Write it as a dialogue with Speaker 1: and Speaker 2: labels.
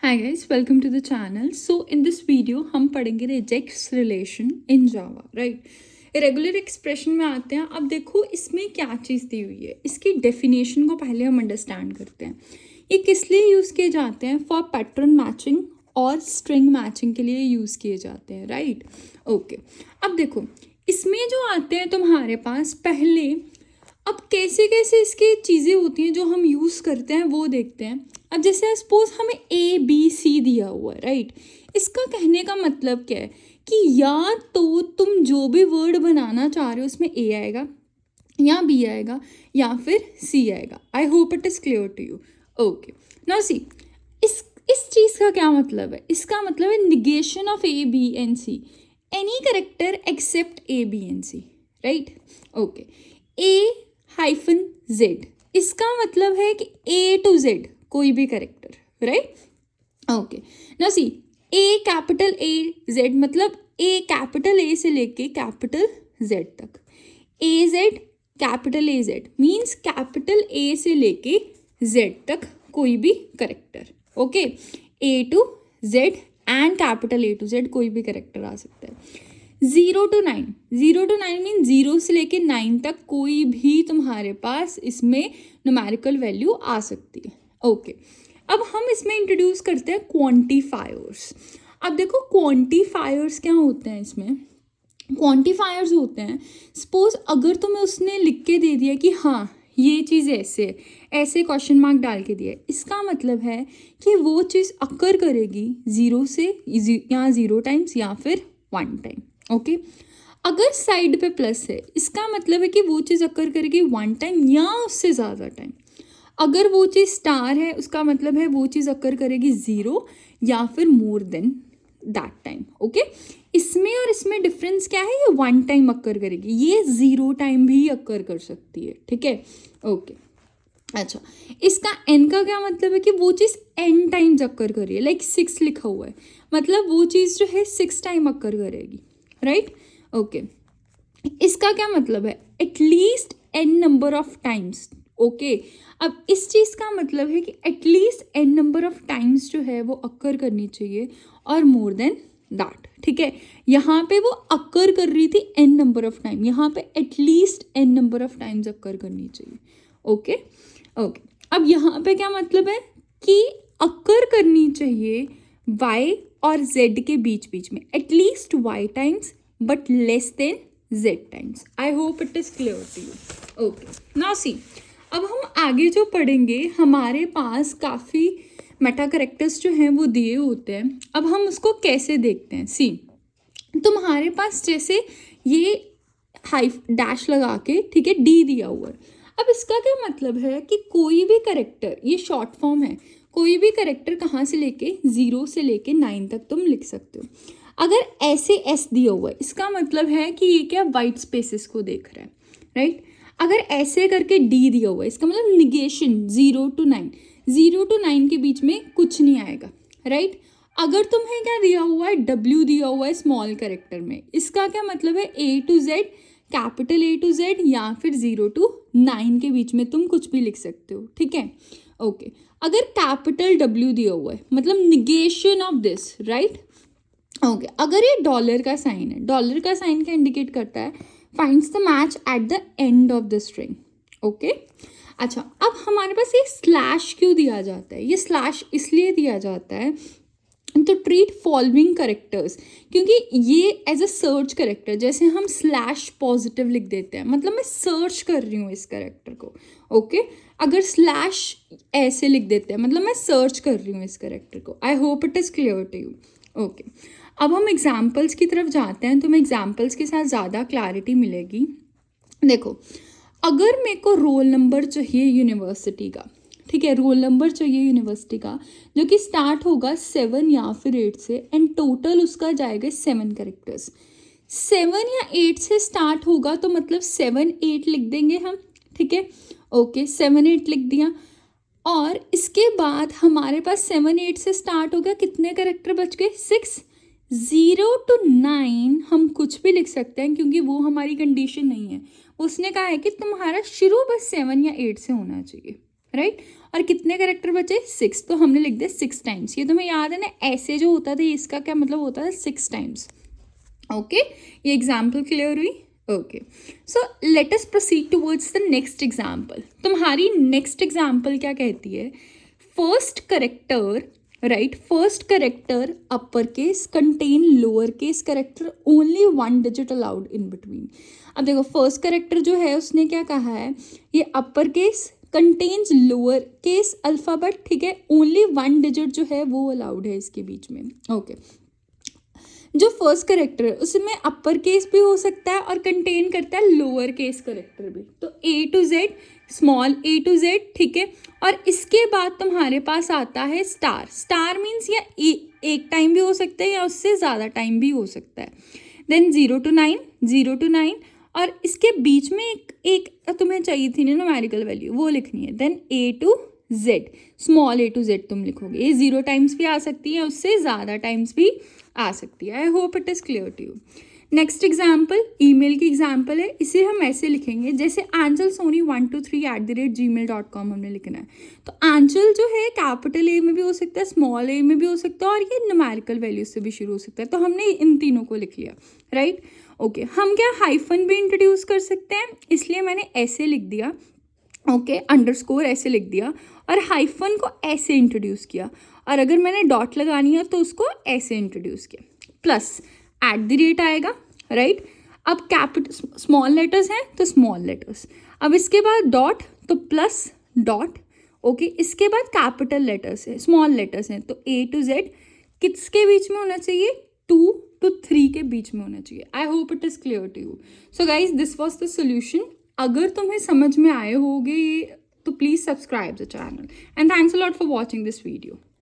Speaker 1: Hi guys, welcome to the channel. So in this video हम पढ़ेंगे regex relation in Java, right? irregular expression में आते हैं. अब देखो इसमें क्या चीज़ दी हुई है, इसकी definition को पहले हम understand करते हैं. ये किस लिए यूज़ किए जाते हैं? For pattern matching और string matching के लिए यूज़ किए जाते हैं, right? Okay. अब देखो इसमें जो आते हैं तुम्हारे पास पहले, अब कैसे कैसे इसकी चीज़ें होती हैं जो हम यूज़ करते हैं वो देखते हैं. अब जैसे सपोज हमें ABC दिया हुआ है, राइट? इसका कहने का मतलब क्या है कि या तो तुम जो भी वर्ड बनाना चाह रहे हो उसमें A आएगा या B आएगा या फिर C आएगा. I hope it is clear to you. Okay, now see इस चीज़ का क्या मतलब है? इसका मतलब है negation of A, B and C, any character except A, B and C, right? Okay, A-Z, इसका मतलब है कि A to Z कोई भी character, right? Okay, now C A capital A Z मतलब A कैपिटल A से लेके capital Z तक. AZ capital AZ means capital A से लेके Z तक कोई भी character. Okay, A to Z and capital A to Z कोई भी करेक्टर आ सकता है. 0 to 9 मीन 0 से लेके 9 तक कोई भी तुम्हारे पास इसमें न्यूमेरिकल वैल्यू आ सकती है. ओके, अब हम इसमें इंट्रोड्यूस करते हैं क्वांटिफायर्स. अब देखो क्वांटिफायर्स क्या होते हैं. इसमें क्वांटिफायर्स होते हैं, सपोज अगर तुम्हें उसने लिख के दे दिया कि हाँ ये चीज़ ऐसे क्वेश्चन मार्क डाल के दिया, इसका मतलब है कि वो चीज़ अकर करेगी 0 से या 0 टाइम्स या फिर 1 टाइम. ओके, अगर साइड पे प्लस है इसका मतलब है कि वो चीज़ अकर करेगी 1 टाइम या उससे ज़्यादा टाइम. अगर वो चीज़ स्टार है उसका मतलब है वो चीज़ अकर करेगी 0 या फिर more than that time. Okay, इसमें और इसमें डिफरेंस क्या है? ये 1 टाइम अकर करेगी, ये 0 टाइम भी अकर कर सकती है. ठीक है, ओके. अच्छा, इसका n का क्या मतलब है कि वो चीज़ n टाइम्स अकर कर रही है. लाइक 6 लिखा हुआ है मतलब वो चीज़ जो है 6 टाइम अकर करेगी, राइट? ओके, इसका क्या मतलब है? At least n number of times. Okay, अब इस चीज़ का मतलब है कि at least n number of times जो है वो अकर करनी चाहिए और मोर देन दैट. ठीक है, यहाँ पे वो अकर कर रही थी n नंबर ऑफ टाइम, यहाँ पे at least n number of times अकर करनी चाहिए. ओके ओके, अब यहाँ पे क्या मतलब है कि अकर करनी चाहिए y और z के बीच में at least y times but less than z times. I hope it is clear to you. Okay, now see अब हम आगे जो पढ़ेंगे हमारे पास काफ़ी मेटा करेक्टर्स जो हैं वो दिए होते हैं. अब हम उसको कैसे देखते हैं? सी, तुम्हारे पास जैसे ये हाइफ डैश लगा के, ठीक है, डी दिया हुआ है. अब इसका क्या मतलब है कि कोई भी करेक्टर, ये शॉर्ट फॉर्म है, कोई भी करेक्टर कहाँ से लेके 0 से लेके 9 तक तुम लिख सकते हो. अगर ऐसे एस दिया हुआ है इसका मतलब है कि ये क्या वाइट स्पेसेस को देख रहा है, राइट? अगर ऐसे करके डी दिया हुआ है इसका मतलब निगेशन 0 to 9 के बीच में कुछ नहीं आएगा, राइट? अगर तुम्हें क्या दिया हुआ है? W दिया हुआ है स्मॉल करेक्टर में, इसका क्या मतलब है? A to Z, capital A to Z या फिर 0 to 9 के बीच में तुम कुछ भी लिख सकते हो. ठीक है, ओके. अगर कैपिटल W दिया हुआ है मतलब negation of this, right? Okay, अगर ये डॉलर का साइन है, डॉलर का साइन क्या इंडिकेट करता है? Finds the match at the end of the string. Okay, अच्छा, अब हमारे पास ये स्लैश क्यों दिया जाता है? ये स्लैश इसलिए दिया जाता है तो ट्रीट फॉलोइंग करेक्टर्स, क्योंकि ये एज अ सर्च करेक्टर, जैसे हम स्लैश पॉजिटिव लिख देते हैं मतलब मैं सर्च कर रही हूँ इस करेक्टर को. ओके, अगर स्लैश ऐसे लिख देते हैं मतलब मैं सर्च कर रही हूँ इस करेक्टर को. I hope it is clear to you. Okay, अब हम एग्जाम्पल्स की तरफ जाते हैं तो हमें एग्जाम्पल्स के साथ ज़्यादा क्लैरिटी मिलेगी. देखो, अगर मेरे को रोल नंबर चाहिए यूनिवर्सिटी का, ठीक है, रोल नंबर चाहिए यूनिवर्सिटी का जो कि स्टार्ट होगा 7 या फिर 8 से एंड टोटल उसका जाएगा 7 करेक्टर्स. 7 या 8 से स्टार्ट होगा तो मतलब 7 8 लिख देंगे हम. ठीक है, ओके, 7 8 लिख दिया और इसके बाद हमारे पास 7 8 से स्टार्ट हो गया, कितने करेक्टर बच गए? 6. 0 to 9 हम कुछ भी लिख सकते हैं क्योंकि वो हमारी कंडीशन नहीं है. उसने कहा है कि तुम्हारा शुरू बस 7 या 8 से होना चाहिए, राइट? और कितने कैरेक्टर बचे 6, तो हमने लिख दिया 6 टाइम्स। ये तुम्हें याद है ना, ऐसे जो होता था इसका क्या मतलब होता था 6 टाइम्स। ओके, ये एग्जाम्पल क्लियर हुई। Okay, so let us proceed towards the next example. तुम्हारी नेक्स्ट एग्जाम्पल क्या कहती है, first character, right, first character upper case contain lower case character, only 1 digit allowed in between. अब देखो first character जो है उसने क्या कहा है, ये upper case contains lower case alphabet, ठीक है, ओनली 1 डिजिट जो है वो अलाउड है इसके बीच में। ओके, जो फर्स्ट करेक्टर है उसमें अपर केस भी हो सकता है और कंटेन करता है लोअर केस करेक्टर भी, तो A to Z, small A to Z, ठीक है। और इसके बाद तुम्हारे पास आता है स्टार। स्टार मीन्स या एक टाइम भी हो सकता है या उससे ज़्यादा टाइम भी हो सकता है। देन 0 to 9, 0 to 9, और इसके बीच में एक तुम्हें चाहिए थी ना न्यूमेरिकल वैल्यू, वो लिखनी है। Then A to Z, small A to Z तुम लिखोगे। ये 0 टाइम्स भी आ सकती है, उससे ज़्यादा टाइम्स भी आ सकती है। I hope it is clear to you. Next example email की एग्जाम्पल है, इसे हम ऐसे लिखेंगे जैसे आंचल सोनी 123@gmail.com हमने लिखना है। तो आंचल जो है कैपिटल ए में भी हो सकता है, स्मॉल ए में भी हो सकता है, और ये न्यूमेरिकल वैल्यू से भी शुरू हो सकता है। तो हमने इन तीनों को लिख लिया, राइट। ओके, हम क्या हाइफन भी इंट्रोड्यूस कर सकते हैं, इसलिए मैंने ऐसे लिख दिया, ओके, अंडरस्कोर ऐसे लिख दिया, और हाइफन को ऐसे इंट्रोड्यूस किया, और अगर मैंने डॉट लगानी है तो उसको ऐसे इंट्रोड्यूस किया, प्लस @ आएगा, राइट। अब कैपिटल स्मॉल लेटर्स हैं तो स्मॉल लेटर्स, अब इसके बाद डॉट तो प्लस डॉट, ओके। इसके बाद कैपिटल लेटर्स है, स्मॉल लेटर्स हैं, तो A to Z किसके बीच में होना चाहिए, 2 to 3 के बीच में होना चाहिए। I hope it is clear to you. So guys this was the solution. अगर तुम्हें समझ में आए होगे ये तो please subscribe the channel, and thanks a lot for watching this video.